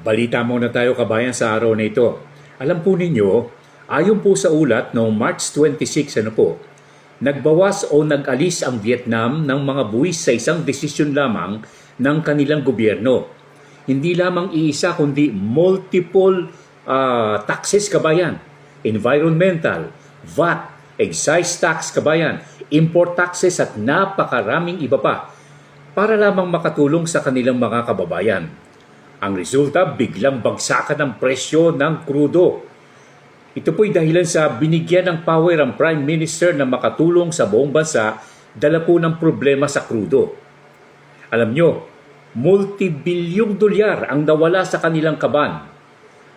Balita muna tayo kabayan sa araw na ito. Alam po ninyo, ayon po sa ulat noong March 26, nagbawas o nag-alis ang Vietnam ng mga buwis sa isang desisyon lamang ng kanilang gobyerno. Hindi lamang iisa kundi multiple taxes kabayan. Environmental, VAT, excise tax kabayan, import taxes at napakaraming iba pa para lamang makatulong sa kanilang mga kababayan. Ang resulta, biglang bagsakan ng presyo ng krudo. Ito po'y dahilan sa binigyan ng power ang Prime Minister na makatulong sa buong bansa dala po ng problema sa krudo. Alam nyo, multibilyong dolyar ang nawala sa kanilang kaban.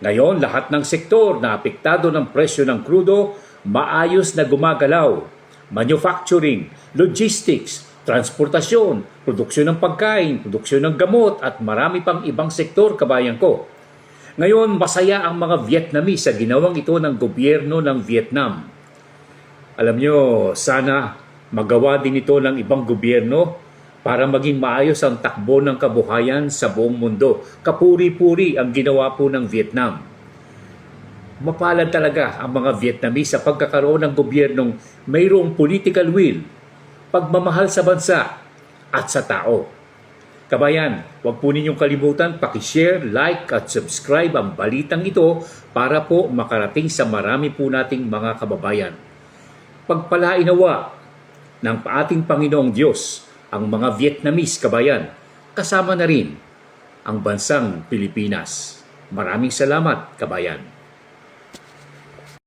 Ngayon, lahat ng sektor na apektado ng presyo ng krudo, maayos na gumagalaw. Manufacturing, logistics, transportasyon, produksyon ng pagkain, produksyon ng gamot at marami pang ibang sektor kabayan ko. Ngayon, masaya ang mga Vietnamese sa ginawang ito ng gobyerno ng Vietnam. Alam nyo, sana magawa din ito ng ibang gobyerno para maging maayos ang takbo ng kabuhayan sa buong mundo. Kapuri-puri ang ginawa po ng Vietnam. Mapalad talaga ang mga Vietnamese sa pagkakaroon ng gobyernong mayroong political will, pagmamahal sa bansa at sa tao. Kabayan, huwag po ninyong kalimutan pakishare, like at subscribe ang balitang ito para po makarating sa marami po nating mga kababayan. Pagpalain nawa ng ating Panginoong Diyos ang mga Vietnamese kabayan, kasama na rin ang bansang Pilipinas. Maraming salamat kabayan.